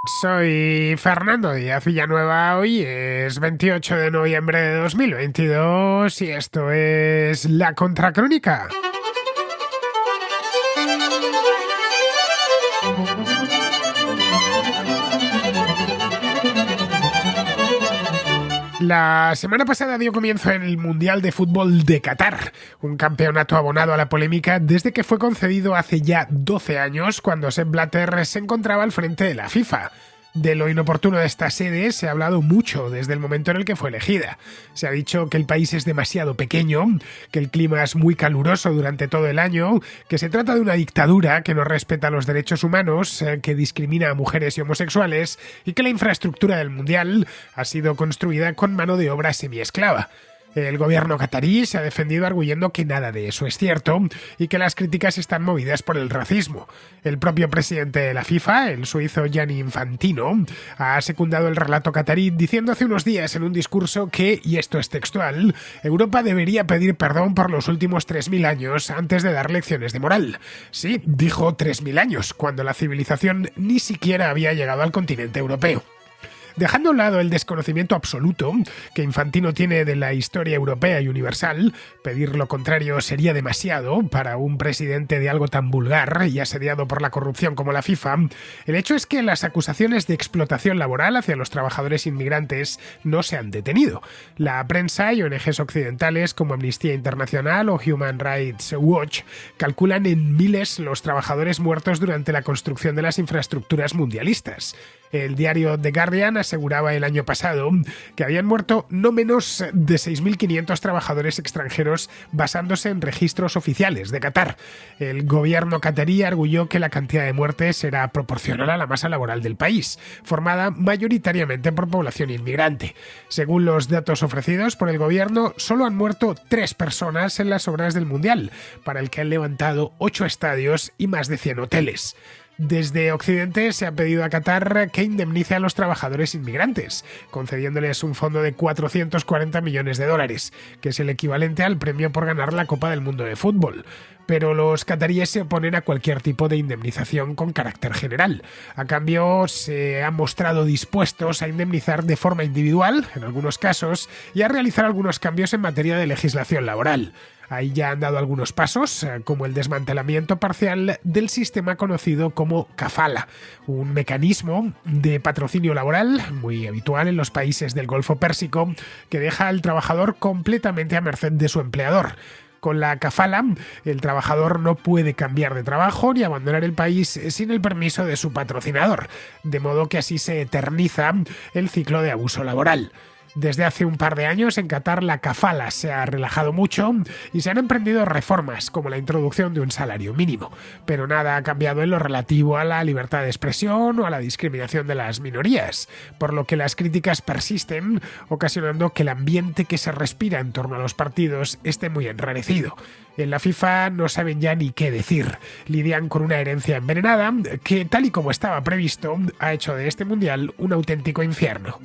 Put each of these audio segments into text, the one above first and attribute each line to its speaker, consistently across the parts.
Speaker 1: Soy Fernando Díaz Villanueva, hoy es 28 de noviembre de 2022 y esto es La Contracrónica. La semana pasada dio comienzo el Mundial de Fútbol de Qatar, un campeonato abonado a la polémica desde que fue concedido hace ya 12 años cuando Sepp Blatter se encontraba al frente de la FIFA. De lo inoportuno de esta sede se ha hablado mucho desde el momento en el que fue elegida. Se ha dicho que el país es demasiado pequeño, que el clima es muy caluroso durante todo el año, que se trata de una dictadura que no respeta los derechos humanos, que discrimina a mujeres y homosexuales y que la infraestructura del mundial ha sido construida con mano de obra semiesclava. El gobierno catarí se ha defendido arguyendo que nada de eso es cierto y que las críticas están movidas por el racismo. El propio presidente de la FIFA, el suizo Gianni Infantino, ha secundado el relato catarí diciendo hace unos días en un discurso que, y esto es textual, Europa debería pedir perdón por los últimos 3000 años antes de dar lecciones de moral. Sí, dijo 3000 años, cuando la civilización ni siquiera había llegado al continente europeo. Dejando a un lado el desconocimiento absoluto que Infantino tiene de la historia europea y universal, pedir lo contrario sería demasiado para un presidente de algo tan vulgar y asediado por la corrupción como la FIFA. El hecho es que las acusaciones de explotación laboral hacia los trabajadores inmigrantes no se han detenido. La prensa y ONGs occidentales como Amnistía Internacional o Human Rights Watch calculan en miles los trabajadores muertos durante la construcción de las infraestructuras mundialistas. El diario The Guardian aseguraba el año pasado que habían muerto no menos de 6.500 trabajadores extranjeros basándose en registros oficiales de Qatar. El gobierno catarí arguyó que la cantidad de muertes era proporcional a la masa laboral del país, formada mayoritariamente por población inmigrante. Según los datos ofrecidos por el gobierno, solo han muerto 3 personas en las obras del Mundial, para el que han levantado 8 estadios y más de 100 hoteles. Desde Occidente se ha pedido a Qatar que indemnice a los trabajadores inmigrantes, concediéndoles un fondo de 440 millones de dólares, que es el equivalente al premio por ganar la Copa del Mundo de Fútbol. Pero los cataríes se oponen a cualquier tipo de indemnización con carácter general. A cambio, se han mostrado dispuestos a indemnizar de forma individual, en algunos casos, y a realizar algunos cambios en materia de legislación laboral. Ahí ya han dado algunos pasos, como el desmantelamiento parcial del sistema conocido como kafala, un mecanismo de patrocinio laboral muy habitual en los países del Golfo Pérsico que deja al trabajador completamente a merced de su empleador. Con la kafala, el trabajador no puede cambiar de trabajo ni abandonar el país sin el permiso de su patrocinador, de modo que así se eterniza el ciclo de abuso laboral. Desde hace un par de años en Qatar la kafala se ha relajado mucho y se han emprendido reformas como la introducción de un salario mínimo, pero nada ha cambiado en lo relativo a la libertad de expresión o a la discriminación de las minorías, por lo que las críticas persisten, ocasionando que el ambiente que se respira en torno a los partidos esté muy enrarecido. En la FIFA no saben ya ni qué decir. Lidian con una herencia envenenada que, tal y como estaba previsto, ha hecho de este mundial un auténtico infierno.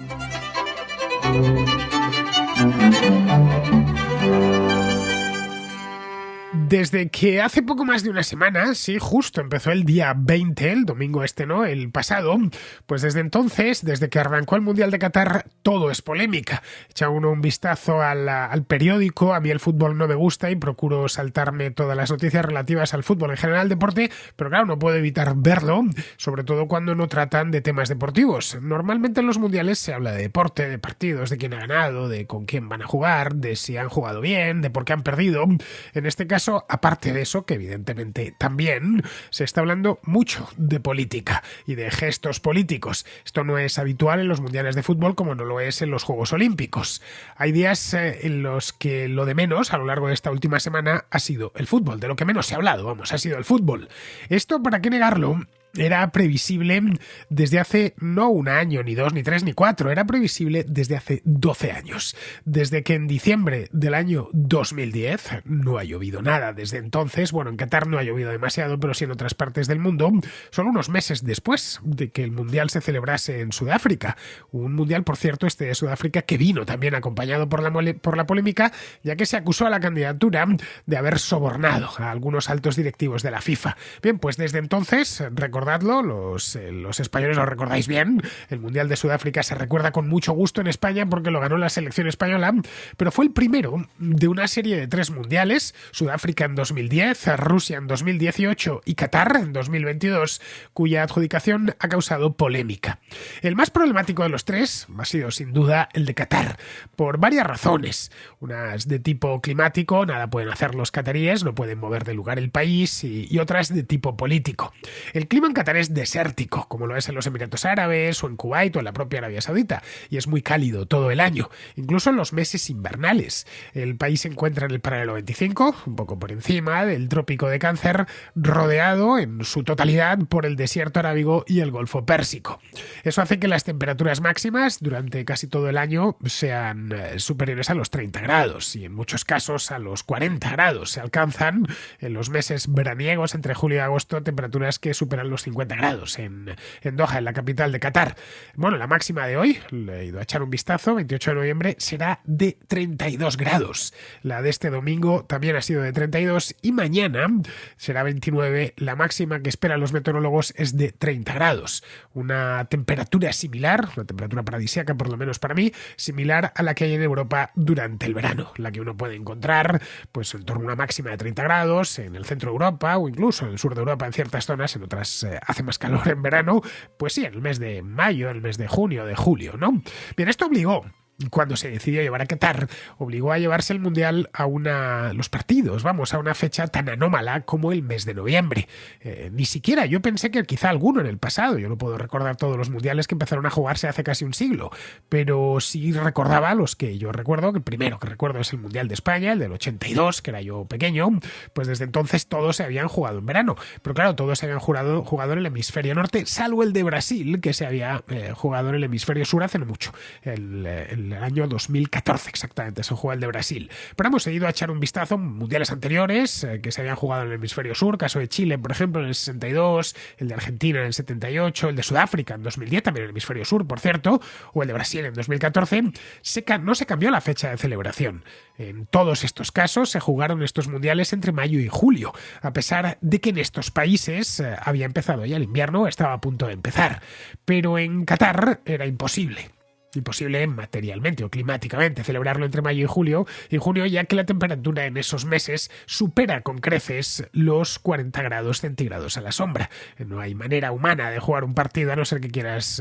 Speaker 1: Desde que hace poco más de una semana, sí, justo empezó el día 20, el domingo ¿no? El pasado, pues desde entonces, desde que arrancó el Mundial de Qatar, todo es polémica. Echa uno un vistazo al periódico, a mí el fútbol no me gusta y procuro saltarme todas las noticias relativas al fútbol en general, deporte, pero claro, no puedo evitar verlo, sobre todo cuando no tratan de temas deportivos. Normalmente en los mundiales se habla de deporte, de partidos, de quién ha ganado, de con quién van a jugar, de si han jugado bien, de por qué han perdido. En este caso, aparte de eso, que evidentemente también, se está hablando mucho de política y de gestos políticos. Esto no es habitual en los mundiales de fútbol como no lo es en los Juegos Olímpicos. Hay días en los que lo de menos a lo largo de esta última semana ha sido el fútbol, de lo que menos se ha hablado, ha sido el fútbol. Esto, ¿para qué negarlo? Era previsible desde hace no un año, ni 2, ni 3, ni 4, era previsible desde hace 12 años. Desde que en diciembre del año 2010 no ha llovido nada. Desde entonces, bueno, en Qatar no ha llovido demasiado, pero sí en otras partes del mundo, solo unos meses después de que el Mundial se celebrase en Sudáfrica. Un Mundial, por cierto, este de Sudáfrica, que vino también acompañado por la polémica, ya que se acusó a la candidatura de haber sobornado a algunos altos directivos de la FIFA. Bien, pues desde entonces, recordamos recordadlo, los españoles lo recordáis bien. El Mundial de Sudáfrica se recuerda con mucho gusto en España porque lo ganó la selección española, pero fue el primero de una serie de 3 mundiales: Sudáfrica en 2010, Rusia en 2018 y Qatar en 2022, cuya adjudicación ha causado polémica. El más problemático de los 3 ha sido sin duda el de Qatar, por varias razones. Unas de tipo climático, nada pueden hacer los cataríes, no pueden mover de lugar el país, y otras de tipo político. El clima en Qatar es desértico, como lo es en los Emiratos Árabes o en Kuwait o en la propia Arabia Saudita, y es muy cálido todo el año, incluso en los meses invernales. El país se encuentra en el paralelo 25, un poco por encima del trópico de Cáncer, rodeado en su totalidad por el desierto arábigo y el Golfo Pérsico. Eso hace que las temperaturas máximas durante casi todo el año sean superiores a los 30 grados y en muchos casos a los 40 grados. Se alcanzan en los meses veraniegos entre julio y agosto temperaturas que superan los 50 grados en Doha, en la capital de Qatar. Bueno, la máxima de hoy, le he ido a echar un vistazo, 28 de noviembre, será de 32 grados. La de este domingo también ha sido de 32 y mañana será 29. La máxima que esperan los meteorólogos es de 30 grados. Una temperatura similar, una temperatura paradisíaca por lo menos para mí, similar a la que hay en Europa durante el verano, la que uno puede encontrar pues en torno a una máxima de 30 grados en el centro de Europa o incluso en el sur de Europa en ciertas zonas, en otras hace más calor en verano, pues sí, en el mes de mayo, en el mes de junio, de julio, ¿no? Bien, esto obligó, cuando se decidió llevar a Qatar, obligó a llevarse el Mundial a los partidos, a una fecha tan anómala como el mes de noviembre. Ni siquiera, yo pensé que quizá alguno en el pasado, yo no puedo recordar todos los mundiales que empezaron a jugarse hace casi un siglo, pero sí recordaba los que yo recuerdo, que el primero que recuerdo es el Mundial de España, el del 82, que era yo pequeño, pues desde entonces todos se habían jugado en verano, pero claro, todos se habían jugado en el hemisferio norte, salvo el de Brasil, que se había jugado en el hemisferio sur hace no mucho, el año 2014 exactamente, se jugó el de Brasil. Pero hemos ido a echar un vistazo a mundiales anteriores que se habían jugado en el hemisferio sur, caso de Chile, por ejemplo, en el 62, el de Argentina en el 78, el de Sudáfrica en 2010, también en el hemisferio sur, por cierto, o el de Brasil en 2014. No se cambió la fecha de celebración. En todos estos casos se jugaron estos mundiales entre mayo y julio, a pesar de que en estos países había empezado ya el invierno, estaba a punto de empezar. Pero en Qatar era imposible materialmente o climáticamente celebrarlo entre mayo y junio, ya que la temperatura en esos meses supera con creces los 40 grados centígrados a la sombra. No hay manera humana de jugar un partido a no ser que quieras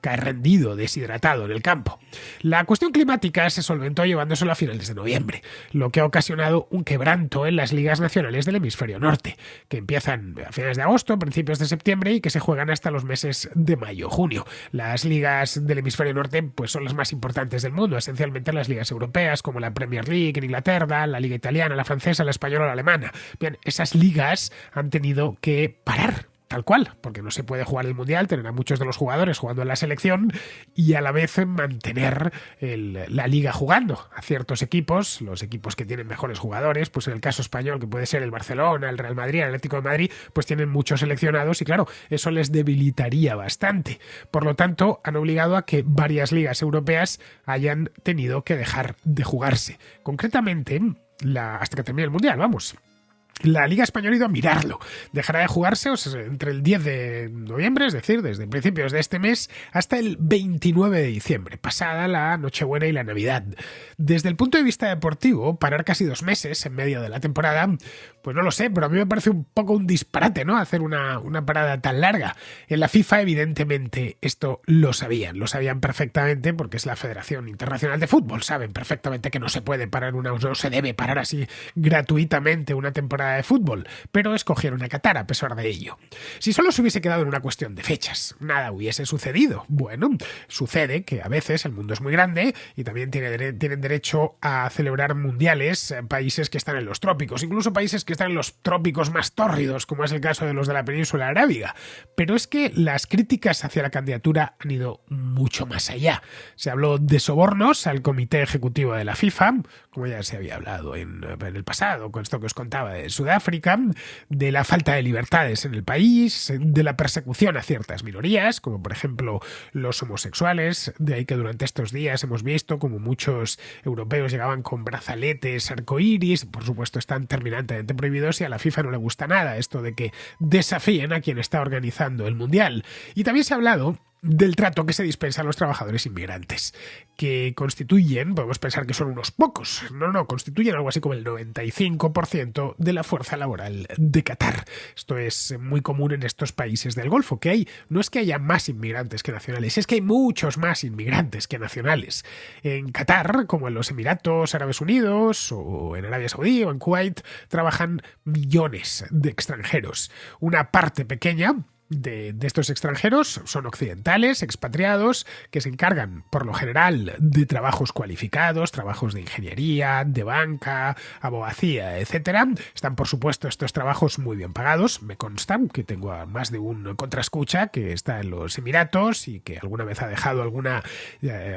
Speaker 1: caer rendido, deshidratado en el campo. La cuestión climática se solventó llevándoselo a finales de noviembre, lo que ha ocasionado un quebranto en las ligas nacionales del hemisferio norte, que empiezan a finales de agosto, principios de septiembre y que se juegan hasta los meses de mayo-junio. Las ligas del hemisferio norte pues son las más importantes del mundo, esencialmente las ligas europeas como la Premier League en Inglaterra, la Liga Italiana, la francesa, la española o la alemana. Bien, esas ligas han tenido que parar, tal cual, porque no se puede jugar el Mundial, tener a muchos de los jugadores jugando en la selección y a la vez mantener la liga jugando a ciertos equipos, los equipos que tienen mejores jugadores, pues en el caso español, que puede ser el Barcelona, el Real Madrid, el Atlético de Madrid, pues tienen muchos seleccionados y claro, eso les debilitaría bastante. Por lo tanto, han obligado a que varias ligas europeas hayan tenido que dejar de jugarse. Concretamente, hasta que termine el Mundial, la Liga Española ha ido a mirarlo. Dejará de jugarse entre el 10 de noviembre, es decir, desde principios de este mes, hasta el 29 de diciembre, pasada la Nochebuena y la Navidad. Desde el punto de vista deportivo, parar casi 2 meses en medio de la temporada, pues no lo sé, pero a mí me parece un poco un disparate, ¿no? Hacer una parada tan larga. En la FIFA, evidentemente, esto lo sabían perfectamente, porque es la Federación Internacional de Fútbol, saben perfectamente que no se puede parar no se debe parar así gratuitamente una temporada de fútbol, pero escogieron a Qatar a pesar de ello. Si solo se hubiese quedado en una cuestión de fechas, nada hubiese sucedido. Bueno, sucede que a veces el mundo es muy grande y también tienen derecho a celebrar mundiales países que están en los trópicos, incluso países que están en los trópicos más tórridos, como es el caso de los de la península arábiga. Pero es que las críticas hacia la candidatura han ido mucho más allá. Se habló de sobornos al comité ejecutivo de la FIFA, como ya se había hablado en el pasado, con esto que os contaba de Sudáfrica, de la falta de libertades en el país, de la persecución a ciertas minorías, como por ejemplo los homosexuales. De ahí que durante estos días hemos visto como muchos europeos llegaban con brazaletes arcoíris. Por supuesto, están terminantemente prohibidos y a la FIFA no le gusta nada esto de que desafíen a quien está organizando el Mundial. Y también se ha hablado del trato que se dispensa a los trabajadores inmigrantes, que constituyen, podemos pensar que son unos pocos, no, constituyen algo así como el 95% de la fuerza laboral de Qatar. Esto es muy común en estos países del Golfo, no es que haya más inmigrantes que nacionales, es que hay muchos más inmigrantes que nacionales. En Qatar, como en los Emiratos Árabes Unidos, o en Arabia Saudí, o en Kuwait, trabajan millones de extranjeros. Una parte pequeña de estos extranjeros son occidentales, expatriados, que se encargan por lo general de trabajos cualificados, trabajos de ingeniería, de banca, abogacía, etcétera. Están, por supuesto, estos trabajos muy bien pagados. Me consta que tengo a más de un contraescucha que está en los Emiratos y que alguna vez ha dejado alguna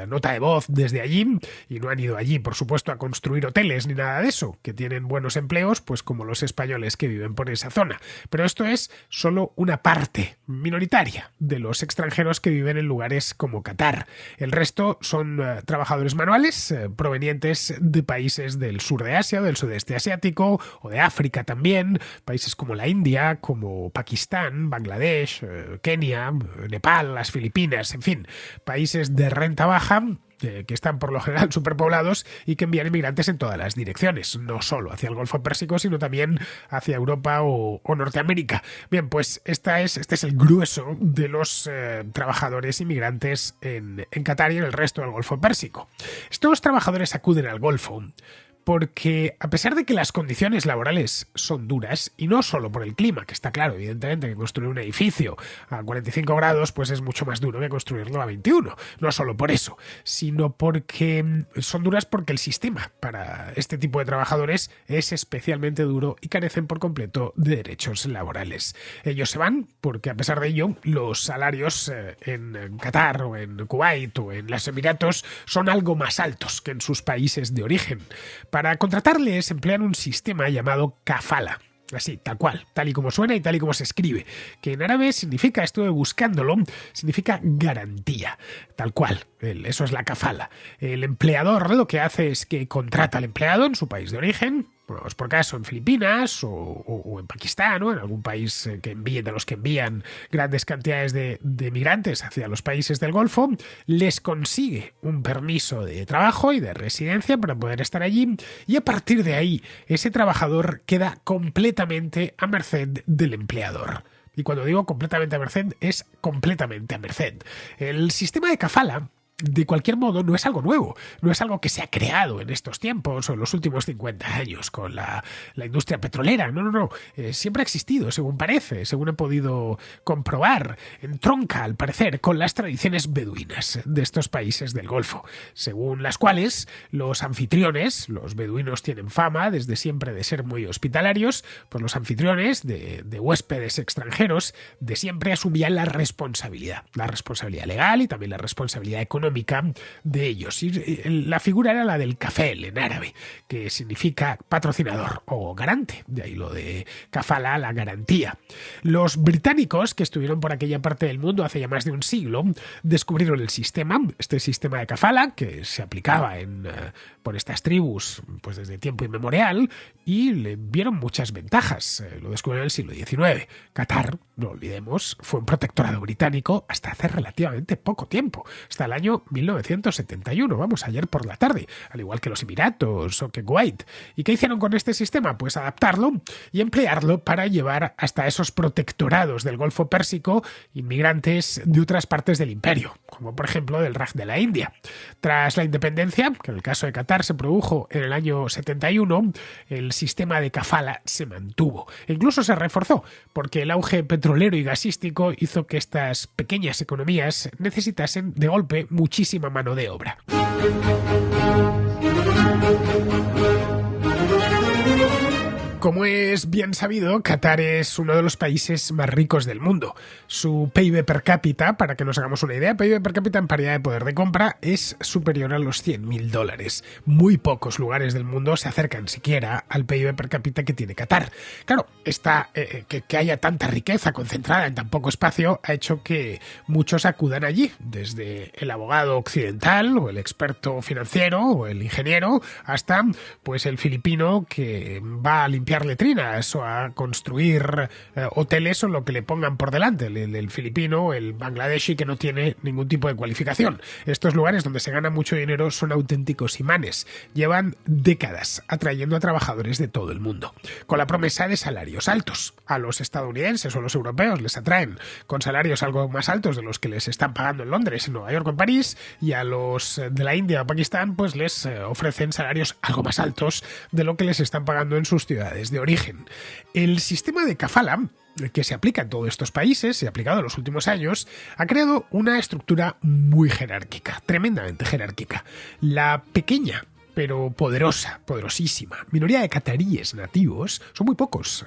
Speaker 1: nota de voz desde allí, y no han ido allí, por supuesto, a construir hoteles ni nada de eso, que tienen buenos empleos, pues como los españoles que viven por esa zona. Pero esto es solo una parte minoritaria de los extranjeros que viven en lugares como Qatar. El resto son trabajadores manuales provenientes de países del sur de Asia, del sudeste asiático o de África también, países como la India, como Pakistán, Bangladesh, Kenia, Nepal, las Filipinas, en fin, países de renta baja que están por lo general superpoblados y que envían inmigrantes en todas las direcciones, no solo hacia el Golfo Pérsico, sino también hacia Europa o Norteamérica. Bien, pues este es el grueso de los trabajadores inmigrantes en Qatar y en el resto del Golfo Pérsico. Estos trabajadores acuden al Golfo porque, a pesar de que las condiciones laborales son duras, y no solo por el clima, que está claro, evidentemente, que construir un edificio a 45 grados pues es mucho más duro que construirlo a 21, no solo por eso, sino porque son duras porque el sistema para este tipo de trabajadores es especialmente duro y carecen por completo de derechos laborales. Ellos se van porque, a pesar de ello, los salarios en Qatar o en Kuwait o en los Emiratos son algo más altos que en sus países de origen. Para contratarles emplean un sistema llamado kafala. Así, tal cual, tal y como suena y tal y como se escribe, que en árabe significa, estuve buscándolo, significa garantía, tal cual, eso es la kafala. El empleador lo que hace es que contrata al empleado en su país de origen, pues por caso en Filipinas o en Pakistán o en algún país de los que envían grandes cantidades de migrantes hacia los países del Golfo, les consigue un permiso de trabajo y de residencia para poder estar allí, y a partir de ahí ese trabajador queda completamente a merced del empleador. Y cuando digo completamente a merced, es completamente a merced. El sistema de kafala, de cualquier modo, no es algo nuevo, no es algo que se ha creado en estos tiempos o en los últimos 50 años con la industria petrolera, no, siempre ha existido, según parece, según he podido comprobar, entronca al parecer con las tradiciones beduinas de estos países del Golfo, según las cuales los anfitriones, los beduinos tienen fama desde siempre de ser muy hospitalarios, pues los anfitriones de huéspedes extranjeros de siempre asumían la responsabilidad legal y también la responsabilidad económica de ellos. Y la figura era la del kafel en árabe, que significa patrocinador o garante, de ahí lo de kafala, la garantía. Los británicos, que estuvieron por aquella parte del mundo hace ya más de un siglo, descubrieron este sistema de kafala que se aplicaba por estas tribus pues desde tiempo inmemorial, y le vieron muchas ventajas. Lo descubrieron en el siglo XIX. Qatar, no olvidemos, fue un protectorado británico hasta hace relativamente poco tiempo, hasta el año 1971, vamos, ayer por la tarde, al igual que los Emiratos o que Kuwait. ¿Y qué hicieron con este sistema? Pues adaptarlo y emplearlo para llevar hasta esos protectorados del Golfo Pérsico inmigrantes de otras partes del imperio, como por ejemplo del Raj de la India. Tras la independencia, que en el caso de Qatar se produjo en el año 71, el sistema de kafala se mantuvo e incluso se reforzó, porque el auge petrolero y gasístico hizo que estas pequeñas economías necesitasen de golpe muchísima mano de obra. Como es bien sabido, Qatar es uno de los países más ricos del mundo. Su PIB per cápita, para que nos hagamos una idea, PIB per cápita en paridad de poder de compra, es superior a los $100.000. Muy pocos lugares del mundo se acercan siquiera al PIB per cápita que tiene Qatar. Claro, que haya tanta riqueza concentrada en tan poco espacio ha hecho que muchos acudan allí, desde el abogado occidental o el experto financiero o el ingeniero hasta pues el filipino que va a limpiar letrinas o a construir hoteles o lo que le pongan por delante, el filipino, el bangladeshi que no tiene ningún tipo de cualificación. Estos lugares donde se gana mucho dinero son auténticos imanes. Llevan décadas atrayendo a trabajadores de todo el mundo, con la promesa de salarios altos. A los estadounidenses o los europeos les atraen con salarios algo más altos de los que les están pagando en Londres, en Nueva York o en París, y a los de la India o Pakistán pues les ofrecen salarios algo más altos de lo que les están pagando en sus ciudades de origen. El sistema de kafala que se aplica en todos estos países, se ha aplicado en los últimos años, ha creado una estructura muy jerárquica, tremendamente jerárquica. La pequeña pero poderosísima minoría de cataríes nativos son muy pocos.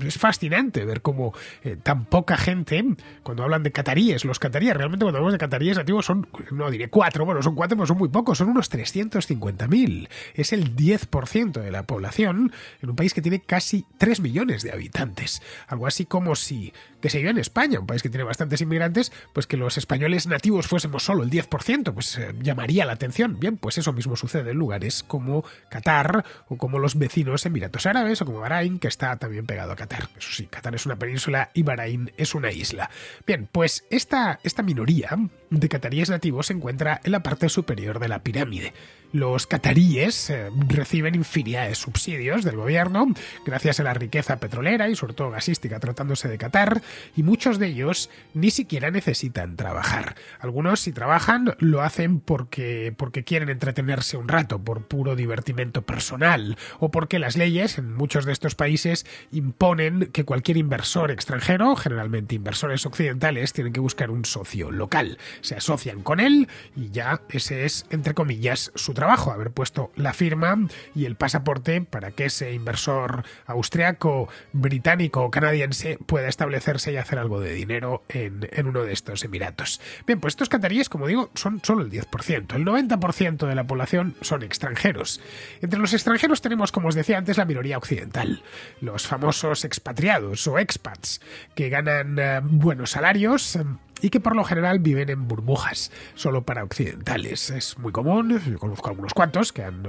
Speaker 1: Es fascinante ver cómo tan poca gente, cuando hablan de cataríes, los cataríes, realmente cuando hablamos de cataríes nativos son, no diré cuatro, bueno, son cuatro, pero son muy pocos, son unos 350.000. Es el 10% de la población en un país que tiene casi 3 millones de habitantes. Algo así como si, que se vive en España, un país que tiene bastantes inmigrantes, pues que los españoles nativos fuésemos solo el 10%, pues llamaría la atención. Bien, pues eso mismo sucede en lugares como Qatar o como los vecinos Emiratos Árabes o como Bahrein, que está también pegado a Qatar. Eso sí, Qatar es una península y Bahrein es una isla. Bien, pues esta minoría de cataríes nativos se encuentra en la parte superior de la pirámide. Los cataríes reciben infinidad de subsidios del gobierno gracias a la riqueza petrolera y sobre todo gasística tratándose de Qatar, y muchos de ellos ni siquiera necesitan trabajar. Algunos, si trabajan, lo hacen porque quieren entretenerse un rato, por puro divertimento personal, o porque las leyes en muchos de estos países imponen que cualquier inversor extranjero, generalmente inversores occidentales, tienen que buscar un socio local. Se asocian con él y ya ese es, entre comillas, su trabajo, haber puesto la firma y el pasaporte para que ese inversor austriaco, británico o canadiense pueda establecerse y hacer algo de dinero en uno de estos emiratos. Bien, pues estos cataríes, como digo, son solo el 10%. El 90% de la población son extranjeros. Entre los extranjeros tenemos, como os decía antes, la minoría occidental, los famosos expatriados o expats, que ganan buenos salarios y que por lo general viven en burbujas, solo para occidentales. Es muy común, yo conozco algunos cuantos que han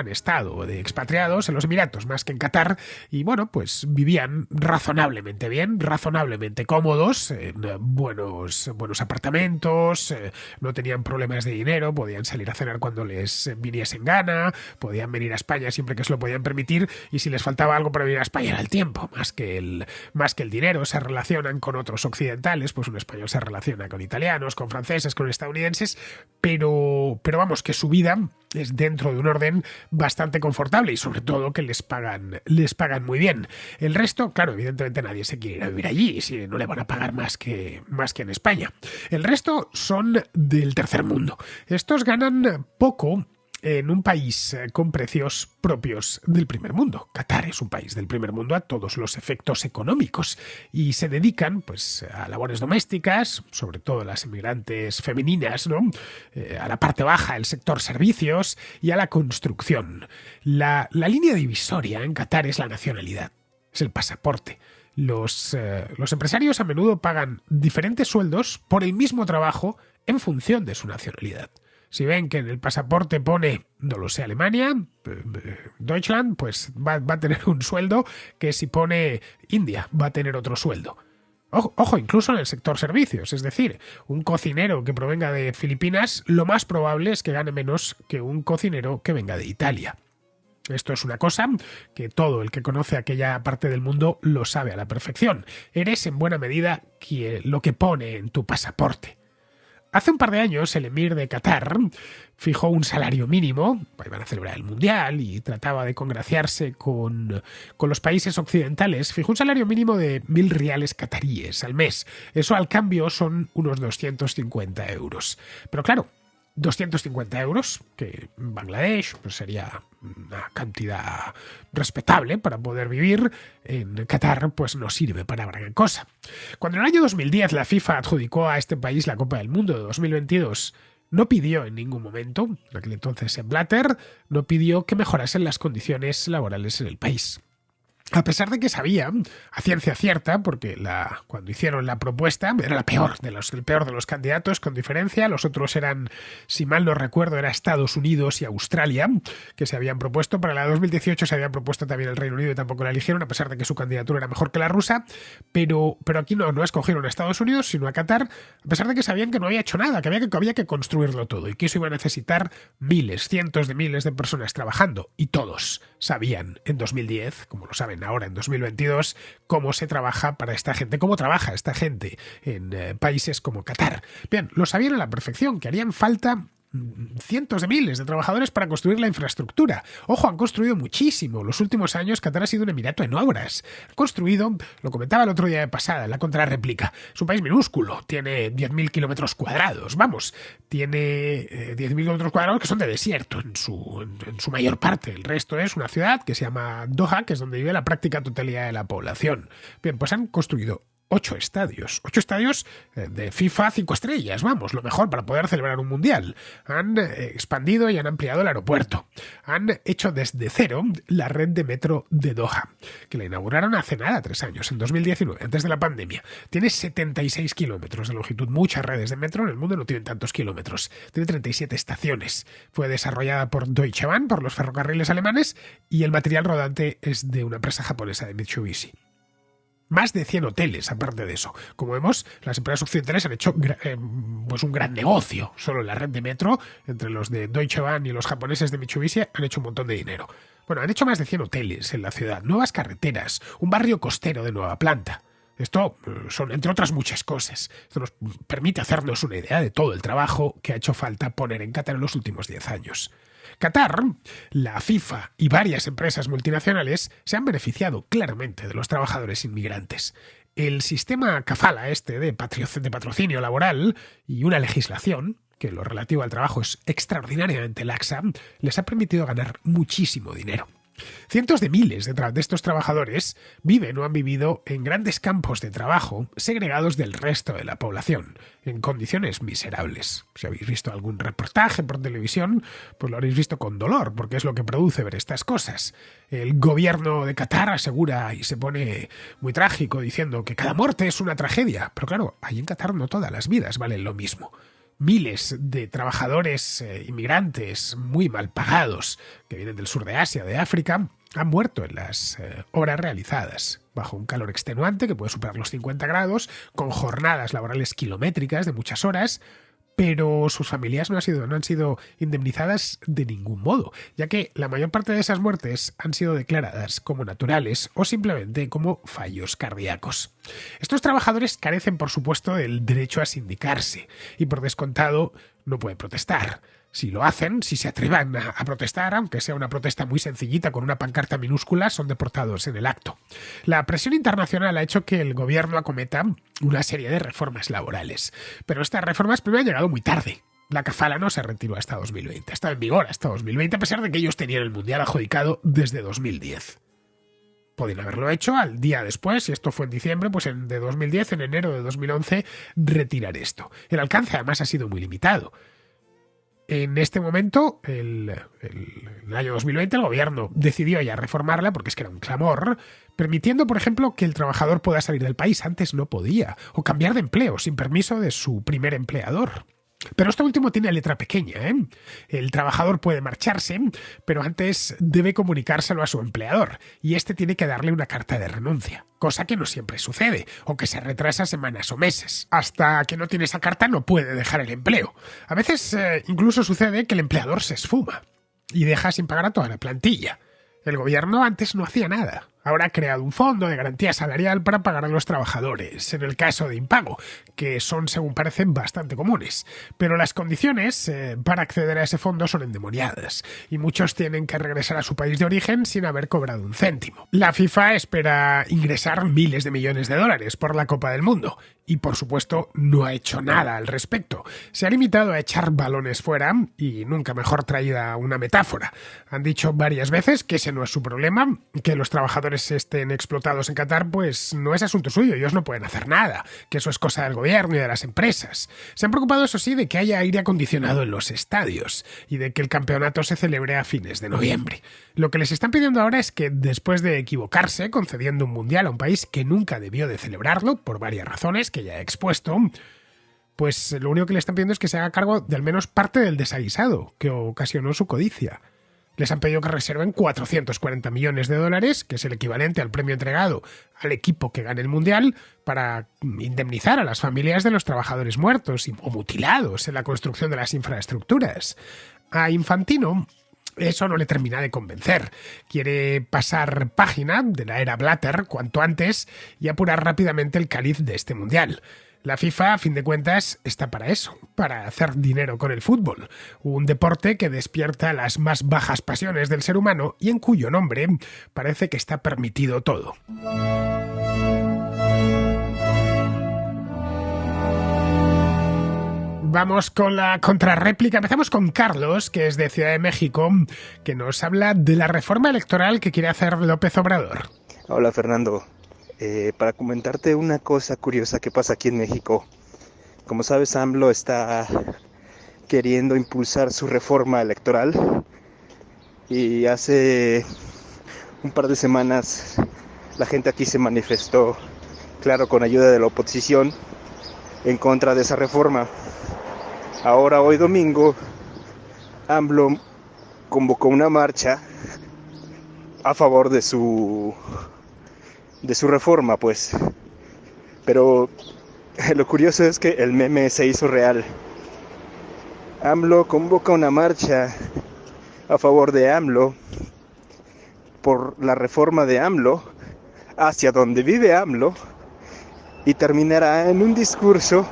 Speaker 1: estado de expatriados en los Emiratos, más que en Qatar, y bueno, pues vivían razonablemente bien, razonablemente cómodos, en buenos apartamentos, no tenían problemas de dinero, podían salir a cenar cuando les viniese en gana, podían venir a España siempre que se lo podían permitir, y si les faltaba algo para venir a España era el tiempo, más que el dinero. Se relacionan con otros occidentales, pues un español se relaciona con italianos, con franceses, con estadounidenses, pero vamos, que su vida es dentro de un orden bastante confortable y sobre todo que les pagan muy bien. El resto, claro, evidentemente nadie se quiere ir a vivir allí si no le van a pagar más que en España. El resto son del tercer mundo. Estos ganan poco en un país con precios propios del primer mundo. Qatar es un país del primer mundo a todos los efectos económicos y se dedican pues a labores domésticas, sobre todo las inmigrantes femeninas, ¿no? A la parte baja, el sector servicios y a la construcción. La línea divisoria en Qatar es la nacionalidad, es el pasaporte. Los empresarios a menudo pagan diferentes sueldos por el mismo trabajo en función de su nacionalidad. Si ven que en el pasaporte pone, no lo sé, Alemania, Deutschland, pues va a tener un sueldo, que si pone India va a tener otro sueldo. Ojo, incluso en el sector servicios, es decir, un cocinero que provenga de Filipinas, lo más probable es que gane menos que un cocinero que venga de Italia. Esto es una cosa que todo el que conoce aquella parte del mundo lo sabe a la perfección. Eres en buena medida lo que pone en tu pasaporte. Hace un par de años el emir de Qatar fijó un salario mínimo, iban a celebrar el Mundial y trataba de congraciarse con los países occidentales, fijó un salario mínimo de 1.000 riales cataríes al mes. Eso al cambio son unos 250 euros. Pero claro, 250 euros, que en Bangladesh pues sería una cantidad respetable para poder vivir. En Qatar pues no sirve para gran cosa. Cuando en el año 2010 la FIFA adjudicó a este país la Copa del Mundo de 2022, no pidió en ningún momento, en aquel entonces Sepp Blatter, no pidió que mejorasen las condiciones laborales en el país. A pesar de que sabía, a ciencia cierta, porque cuando hicieron la propuesta era el peor de los candidatos, con diferencia. Los otros eran, si mal no recuerdo, era Estados Unidos y Australia, que se habían propuesto. Para la 2018 se habían propuesto también el Reino Unido y tampoco la eligieron, a pesar de que su candidatura era mejor que la rusa. Pero aquí no escogieron a Estados Unidos, sino a Qatar, a pesar de que sabían que no había hecho nada, que había que construirlo todo y que eso iba a necesitar miles, cientos de miles de personas trabajando. Y todos sabían en 2010, como lo saben ahora en 2022, cómo se trabaja para esta gente, cómo trabaja esta gente en países como Qatar. Bien, lo sabían a la perfección, que harían falta cientos de miles de trabajadores para construir la infraestructura. Ojo, han construido muchísimo. Los últimos años Qatar ha sido un emirato en obras. Han construido, lo comentaba el otro día de pasada, en la contrarréplica, es un país minúsculo, tiene 10.000 kilómetros cuadrados, tiene 10.000 kilómetros cuadrados que son de desierto en su mayor parte. El resto es una ciudad que se llama Doha, que es donde vive la práctica totalidad de la población. Bien, pues han construido 8 estadios de FIFA 5 estrellas, lo mejor para poder celebrar un mundial. Han expandido y han ampliado el aeropuerto. Han hecho desde cero la red de metro de Doha, que la inauguraron hace nada, 3 años, en 2019, antes de la pandemia. Tiene 76 kilómetros de longitud. Muchas redes de metro en el mundo no tienen tantos kilómetros. Tiene 37 estaciones. Fue desarrollada por Deutsche Bahn, por los ferrocarriles alemanes, y el material rodante es de una empresa japonesa, de Mitsubishi. Más de 100 hoteles, aparte de eso. Como vemos, las empresas occidentales han hecho pues un gran negocio. Solo en la red de metro, entre los de Deutsche Bahn y los japoneses de Mitsubishi, han hecho un montón de dinero. Bueno, han hecho más de 100 hoteles en la ciudad, nuevas carreteras, un barrio costero de nueva planta. Esto son, entre otras muchas cosas. Esto nos permite hacernos una idea de todo el trabajo que ha hecho falta poner en Qatar en los últimos 10 años. Qatar, la FIFA y varias empresas multinacionales se han beneficiado claramente de los trabajadores inmigrantes. El sistema kafala de patrocinio laboral y una legislación, que en lo relativo al trabajo es extraordinariamente laxa, les ha permitido ganar muchísimo dinero. Cientos de miles de estos trabajadores viven o han vivido en grandes campos de trabajo segregados del resto de la población, en condiciones miserables. Si habéis visto algún reportaje por televisión, pues lo habréis visto con dolor, porque es lo que produce ver estas cosas. El gobierno de Qatar asegura y se pone muy trágico diciendo que cada muerte es una tragedia. Pero claro, ahí en Qatar no todas las vidas valen lo mismo. Miles de trabajadores inmigrantes muy mal pagados que vienen del sur de Asia, de África, han muerto en las obras realizadas, bajo un calor extenuante que puede superar los 50 grados, con jornadas laborales kilométricas de muchas horas, pero sus familias no han sido indemnizadas de ningún modo, ya que la mayor parte de esas muertes han sido declaradas como naturales o simplemente como fallos cardíacos. Estos trabajadores carecen, por supuesto, del derecho a sindicarse y, por descontado, no pueden protestar. Si lo hacen, si se atrevan a protestar, aunque sea una protesta muy sencillita con una pancarta minúscula, son deportados en el acto. La presión internacional ha hecho que el gobierno acometa una serie de reformas laborales. Pero estas reformas primero han llegado muy tarde. La kafala no se retiró hasta 2020. Ha estado en vigor hasta 2020, a pesar de que ellos tenían el mundial adjudicado desde 2010. Podrían haberlo hecho al día después, si esto fue en diciembre, pues de 2010, en enero de 2011, retirar esto. El alcance además ha sido muy limitado. En este momento, el año 2020, el gobierno decidió ya reformarla porque es que era un clamor, permitiendo, por ejemplo, que el trabajador pueda salir del país. Antes no podía, o cambiar de empleo sin permiso de su primer empleador. Pero esto último tiene letra pequeña, ¿eh? El trabajador puede marcharse, pero antes debe comunicárselo a su empleador, y este tiene que darle una carta de renuncia, cosa que no siempre sucede, o que se retrasa semanas o meses. Hasta que no tiene esa carta no puede dejar el empleo. A veces incluso sucede que el empleador se esfuma y deja sin pagar a toda la plantilla. El gobierno antes no hacía nada. Ahora ha creado un fondo de garantía salarial para pagar a los trabajadores, en el caso de impago, que son, según parece, bastante comunes. Pero las condiciones para acceder a ese fondo son endemoniadas, y muchos tienen que regresar a su país de origen sin haber cobrado un céntimo. La FIFA espera ingresar miles de millones de dólares por la Copa del Mundo, y por supuesto no ha hecho nada al respecto. Se ha limitado a echar balones fuera, y nunca mejor traída una metáfora. Han dicho varias veces que ese no es su problema, que los trabajadores estén explotados en Qatar, pues no es asunto suyo, ellos no pueden hacer nada, que eso es cosa del gobierno y de las empresas. Se han preocupado, eso sí, de que haya aire acondicionado en los estadios y de que el campeonato se celebre a fines de noviembre. Lo que les están pidiendo ahora es que, después de equivocarse concediendo un mundial a un país que nunca debió de celebrarlo, por varias razones que ya he expuesto, pues lo único que le están pidiendo es que se haga cargo de al menos parte del desaguisado que ocasionó su codicia. Les han pedido que reserven 440 millones de dólares, que es el equivalente al premio entregado al equipo que gane el Mundial, para indemnizar a las familias de los trabajadores muertos o mutilados en la construcción de las infraestructuras. A Infantino eso no le termina de convencer. Quiere pasar página de la era Blatter cuanto antes y apurar rápidamente el cáliz de este Mundial. La FIFA, a fin de cuentas, está para eso, para hacer dinero con el fútbol, un deporte que despierta las más bajas pasiones del ser humano y en cuyo nombre parece que está permitido todo. Vamos con la contrarréplica. Empezamos con Carlos, que es de Ciudad de México, que nos habla de la reforma electoral que quiere hacer López Obrador.
Speaker 2: Hola, Fernando. Para comentarte una cosa curiosa que pasa aquí en México. Como sabes, AMLO está queriendo impulsar su reforma electoral y hace un par de semanas la gente aquí se manifestó, claro, con ayuda de la oposición, en contra de esa reforma. Ahora, hoy domingo, AMLO convocó una marcha a favor de su reforma, pues. Pero lo curioso es que el meme se hizo real. AMLO convoca una marcha a favor de AMLO por la reforma de AMLO hacia donde vive AMLO y terminará en un discurso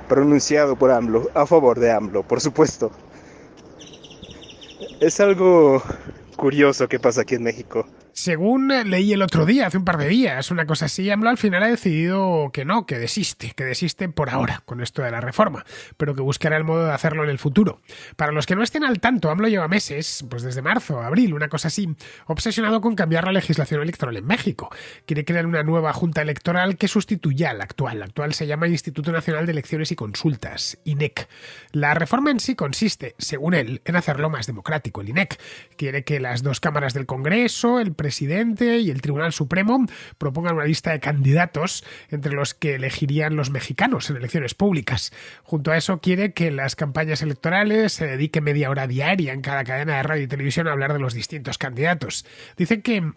Speaker 2: pronunciado por AMLO a favor de AMLO, por supuesto. Es algo curioso que pasa aquí en México.
Speaker 1: Según leí el otro día, hace un par de días, una cosa así, AMLO al final ha decidido que no, que desiste por ahora con esto de la reforma, pero que buscará el modo de hacerlo en el futuro. Para los que no estén al tanto, AMLO lleva meses, pues desde marzo, abril, una cosa así, obsesionado con cambiar la legislación electoral en México. Quiere crear una nueva junta electoral que sustituya a la actual. La actual se llama Instituto Nacional de Elecciones y Consultas, INEC. La reforma en sí consiste, según él, en hacerlo más democrático. El INEC quiere que las dos cámaras del Congreso, el presidente y el Tribunal Supremo propongan una lista de candidatos entre los que elegirían los mexicanos en elecciones públicas. Junto a eso quiere que en las campañas electorales se dedique media hora diaria en cada cadena de radio y televisión a hablar de los distintos candidatos. Dicen que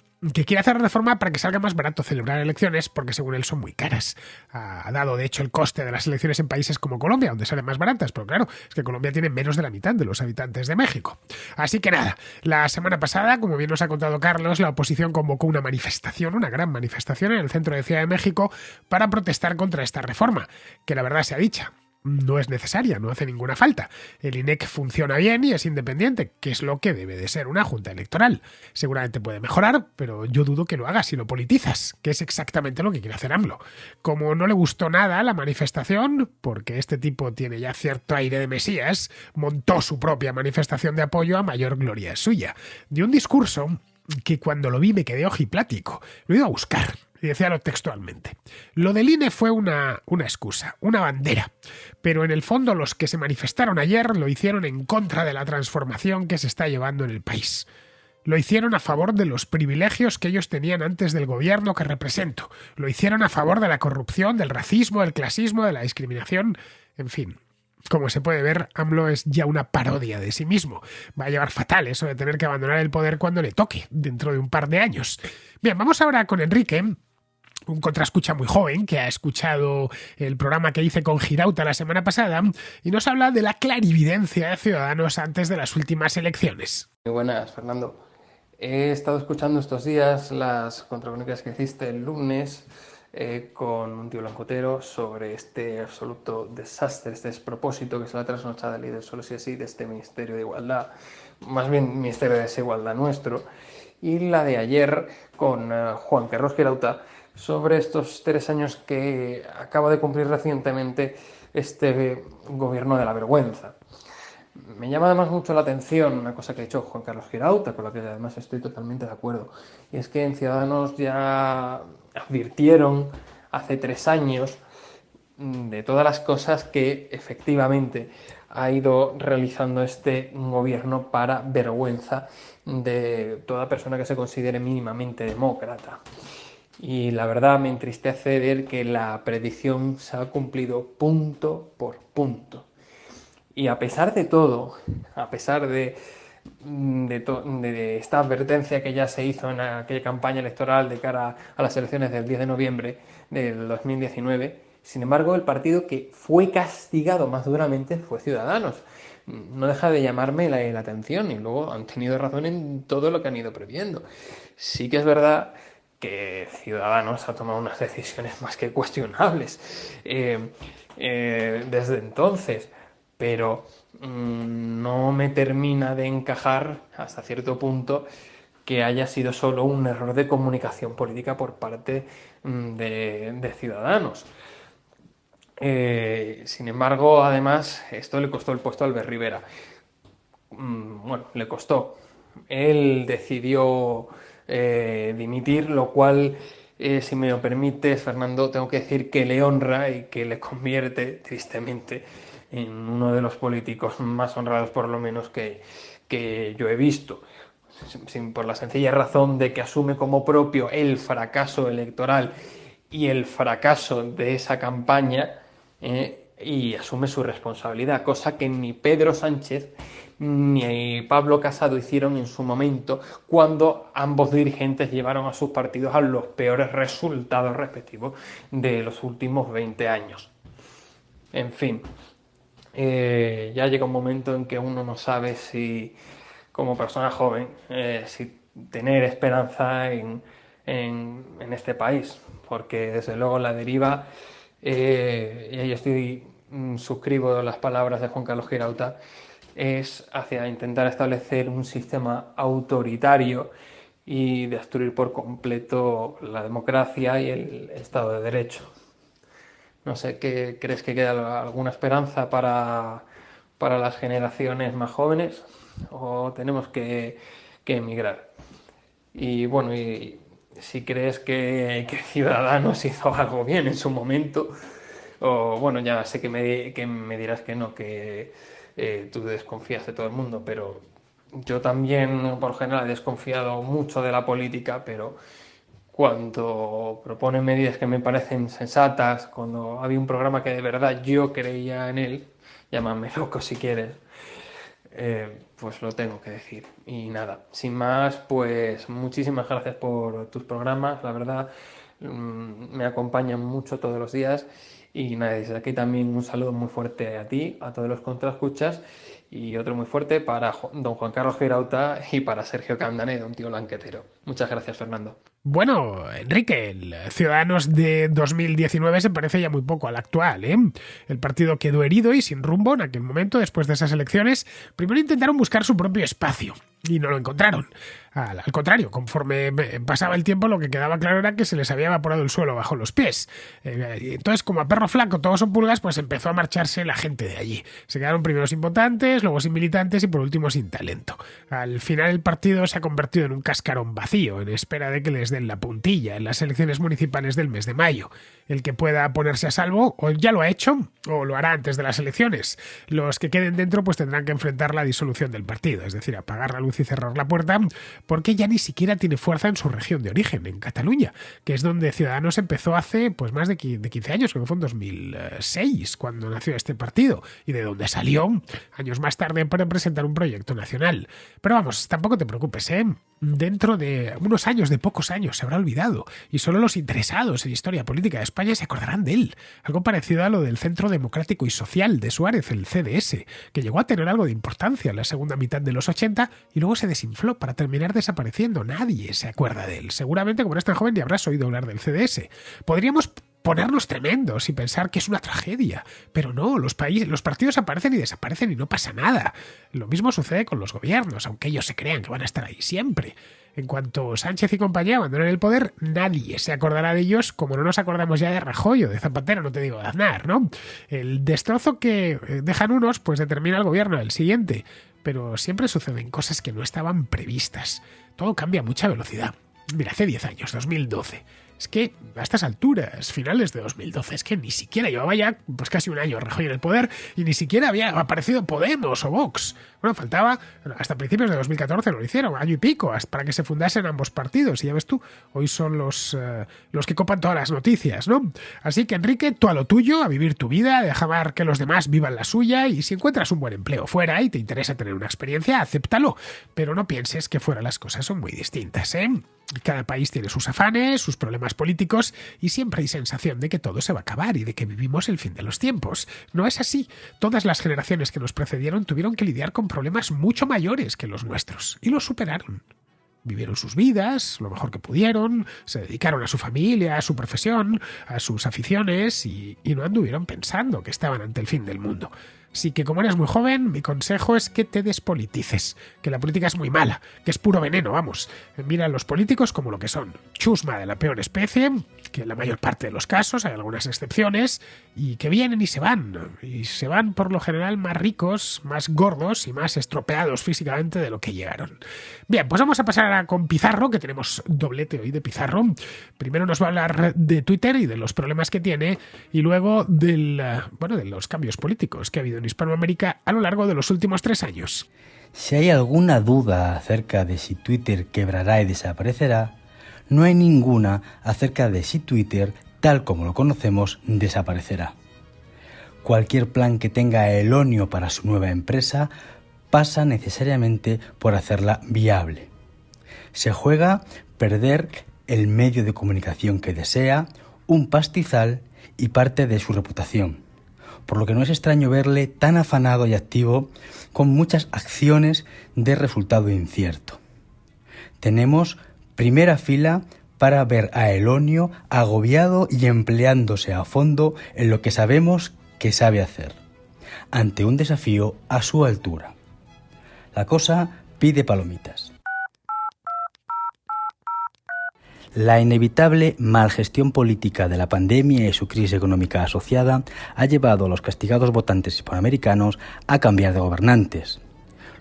Speaker 1: quiere hacer reforma para que salga más barato celebrar elecciones porque según él son muy caras. Ha dado de hecho el coste de las elecciones en países como Colombia, donde salen más baratas, pero claro, es que Colombia tiene menos de la mitad de los habitantes de México. Así que nada, la semana pasada, como bien nos ha contado Carlos, la oposición convocó una manifestación, una gran manifestación en el centro de Ciudad de México para protestar contra esta reforma, que la verdad sea dicha, no es necesaria, no hace ninguna falta. El INEC funciona bien y es independiente, que es lo que debe de ser una junta electoral. Seguramente puede mejorar, pero yo dudo que lo hagas si lo politizas, que es exactamente lo que quiere hacer AMLO. Como no le gustó nada la manifestación, porque este tipo tiene ya cierto aire de mesías, montó su propia manifestación de apoyo a mayor gloria suya. Dio un discurso que cuando lo vi me quedé ojiplático. Lo he ido a buscar. Y decíalo textualmente. Lo del INE fue una excusa, una bandera. Pero en el fondo los que se manifestaron ayer lo hicieron en contra de la transformación que se está llevando en el país. Lo hicieron a favor de los privilegios que ellos tenían antes del gobierno que represento. Lo hicieron a favor de la corrupción, del racismo, del clasismo, de la discriminación, en fin. Como se puede ver, AMLO es ya una parodia de sí mismo. Va a llevar fatal eso de tener que abandonar el poder cuando le toque, dentro de un par de años. Bien, vamos ahora con Enrique, un contraescucha muy joven que ha escuchado el programa que hice con Girauta la semana pasada y nos habla de la clarividencia de Ciudadanos antes de las últimas elecciones.
Speaker 3: Muy buenas, Fernando. He estado escuchando estos días las contracrónicas que hiciste el lunes con un tío blancotero sobre este absoluto desastre, este despropósito que es la trasnochada ley del solo sí es sí de este Ministerio de Igualdad, más bien Ministerio de Desigualdad nuestro, y la de ayer con Juan Carlos Girauta sobre estos 3 años que acaba de cumplir recientemente este gobierno de la vergüenza. Me llama además mucho la atención una cosa que ha dicho Juan Carlos Girauta, con la que además estoy totalmente de acuerdo, y es que en Ciudadanos ya advirtieron hace 3 años de todas las cosas que efectivamente ha ido realizando este gobierno para vergüenza de toda persona que se considere mínimamente demócrata. Y la verdad me entristece ver que la predicción se ha cumplido punto por punto. Y a pesar de todo, a pesar de esta advertencia que ya se hizo en aquella campaña electoral de cara a las elecciones del 10 de noviembre del 2019, sin embargo, el partido que fue castigado más duramente fue Ciudadanos. No deja de llamarme la atención, y luego han tenido razón en todo lo que han ido previendo. Sí que es verdad que Ciudadanos ha tomado unas decisiones más que cuestionables desde entonces, pero no me termina de encajar hasta cierto punto que haya sido solo un error de comunicación política por parte de Ciudadanos. Sin embargo, además, esto le costó el puesto a Albert Rivera. Bueno, le costó. Él decidió dimitir, lo cual, si me lo permites, Fernando, tengo que decir que le honra y que le convierte, tristemente, en uno de los políticos más honrados, por lo menos, que yo he visto. Por la sencilla razón de que asume como propio el fracaso electoral y el fracaso de esa campaña, y asume su responsabilidad, cosa que ni Pedro Sánchez ni Pablo Casado hicieron en su momento, cuando ambos dirigentes llevaron a sus partidos a los peores resultados respectivos de los últimos 20 años. En fin, ya llega un momento en que uno no sabe si, como persona joven, si tener esperanza en este país, porque desde luego la deriva, y ahí suscribo las palabras de Juan Carlos Girauta, es hacia intentar establecer un sistema autoritario y destruir por completo la democracia y el Estado de Derecho. No sé, ¿qué crees que queda alguna esperanza para las generaciones más jóvenes? ¿O tenemos que emigrar? Y bueno, y si crees que Ciudadanos hizo algo bien en su momento, o bueno, ya sé que me dirás que no, que tú desconfías de todo el mundo, pero yo también por general he desconfiado mucho de la política, pero cuando proponen medidas que me parecen sensatas, cuando había un programa que de verdad yo creía en él, llámame loco si quieres, pues lo tengo que decir. Y nada, sin más, pues muchísimas gracias por tus programas, la verdad, me acompañan mucho todos los días. Y nada, desde aquí también un saludo muy fuerte a ti, a todos los contraescuchas, y otro muy fuerte para don Juan Carlos Girauta y para Sergio Candané, don tío Lanquetero. Muchas gracias, Fernando.
Speaker 1: Bueno, Enrique, el Ciudadanos de 2019 se parece ya muy poco al actual, ¿eh? El partido quedó herido y sin rumbo en aquel momento, después de esas elecciones. Primero intentaron buscar su propio espacio y no lo encontraron. Al contrario, conforme pasaba el tiempo, lo que quedaba claro era que se les había evaporado el suelo bajo los pies. Entonces, como a perro flaco todos son pulgas, pues empezó a marcharse la gente de allí. Se quedaron primero sin votantes, luego sin militantes y por último sin talento. Al final el partido se ha convertido en un cascarón vacío, en espera de que les den la puntilla en las elecciones municipales del mes de mayo. El que pueda ponerse a salvo o ya lo ha hecho o lo hará antes de las elecciones. Los que queden dentro pues tendrán que enfrentar la disolución del partido, es decir, apagar la luz y cerrar la puerta, porque ya ni siquiera tiene fuerza en su región de origen, en Cataluña, que es donde Ciudadanos empezó hace pues más de 15 años, creo que fue en 2006 cuando nació este partido, y de donde salió años más más tarde pueden presentar un proyecto nacional. Pero vamos, tampoco te preocupes, ¿eh? Dentro de unos años, de pocos años, se habrá olvidado y solo los interesados en historia política de España se acordarán de él. Algo parecido a lo del Centro Democrático y Social de Suárez, el CDS, que llegó a tener algo de importancia en la segunda mitad de los 80 y luego se desinfló para terminar desapareciendo. Nadie se acuerda de él. Seguramente, como eres tan joven, ya habrás oído hablar del CDS. Podríamos ponernos tremendos y pensar que es una tragedia, pero no, los partidos aparecen y desaparecen y no pasa nada. Lo mismo sucede con los gobiernos, aunque ellos se crean que van a estar ahí siempre. En cuanto Sánchez y compañía abandonen el poder, nadie se acordará de ellos, como no nos acordamos ya de Rajoy o de Zapatero, no te digo de Aznar, ¿no? El destrozo que dejan unos, pues determina el gobierno del siguiente, pero siempre suceden cosas que no estaban previstas. Todo cambia a mucha velocidad. Mira, hace 10 años, 2012. Es que a estas alturas, finales de 2012, es que ni siquiera llevaba ya pues casi un año Rajoy en el poder y ni siquiera había aparecido Podemos o Vox. Bueno, faltaba, hasta principios de 2014 lo hicieron, año y pico, para que se fundasen ambos partidos. Y ya ves tú, hoy son los que copan todas las noticias, ¿no? Así que, Enrique, tú a lo tuyo, a vivir tu vida, dejar que los demás vivan la suya, y si encuentras un buen empleo fuera y te interesa tener una experiencia, acéptalo. Pero no pienses que fuera las cosas son muy distintas, ¿eh? Cada país tiene sus afanes, sus problemas políticos y siempre hay sensación de que todo se va a acabar y de que vivimos el fin de los tiempos. No es así. Todas las generaciones que nos precedieron tuvieron que lidiar con problemas mucho mayores que los nuestros y los superaron. Vivieron sus vidas lo mejor que pudieron, se dedicaron a su familia, a su profesión, a sus aficiones y no anduvieron pensando que estaban ante el fin del mundo. Así que, como eres muy joven, mi consejo es que te despolitices, que la política es muy mala, que es puro veneno, vamos. Mira a los políticos como lo que son, chusma de la peor especie, que en la mayor parte de los casos, hay algunas excepciones, y que vienen y se van por lo general más ricos, más gordos y más estropeados físicamente de lo que llegaron. Bien, pues vamos a pasar ahora con Pizarro, que tenemos doblete hoy de Pizarro. Primero nos va a hablar de Twitter y de los problemas que tiene, y luego de los cambios políticos que ha habido en Hispanoamérica a lo largo de los últimos 3 años.
Speaker 4: Si hay alguna duda acerca de si Twitter quebrará y desaparecerá, no hay ninguna acerca de si Twitter, tal como lo conocemos, desaparecerá. Cualquier plan que tenga Elonio para su nueva empresa pasa necesariamente por hacerla viable. Se juega perder el medio de comunicación que desea, un pastizal y parte de su reputación, por lo que no es extraño verle tan afanado y activo con muchas acciones de resultado incierto. Tenemos primera fila para ver a Elonio agobiado y empleándose a fondo en lo que sabemos que sabe hacer, ante un desafío a su altura. La cosa pide palomitas. La inevitable malgestión política de la pandemia y su crisis económica asociada ha llevado a los castigados votantes hispanoamericanos a cambiar de gobernantes.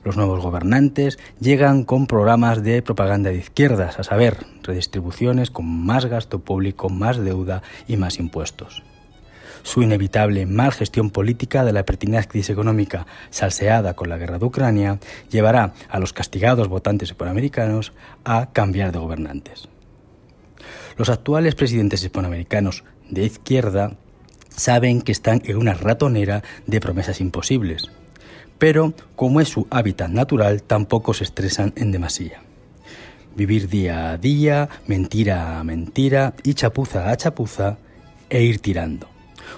Speaker 4: Los nuevos gobernantes llegan con programas de propaganda de izquierdas, a saber, redistribuciones con más gasto público, más deuda y más impuestos. Su inevitable malgestión política de la pertinaz crisis económica, salseada con la guerra de Ucrania, llevará a los castigados votantes hispanoamericanos a cambiar de gobernantes. Los actuales presidentes hispanoamericanos de izquierda saben que están en una ratonera de promesas imposibles, pero como es su hábitat natural, tampoco se estresan en demasía. Vivir día a día, mentira a mentira y chapuza a chapuza e ir tirando.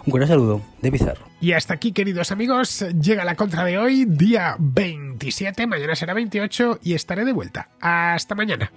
Speaker 4: Un cordial saludo de Pizarro.
Speaker 1: Y hasta aquí, queridos amigos, llega la contra de hoy, día 27, mañana será 28 y estaré de vuelta. Hasta mañana.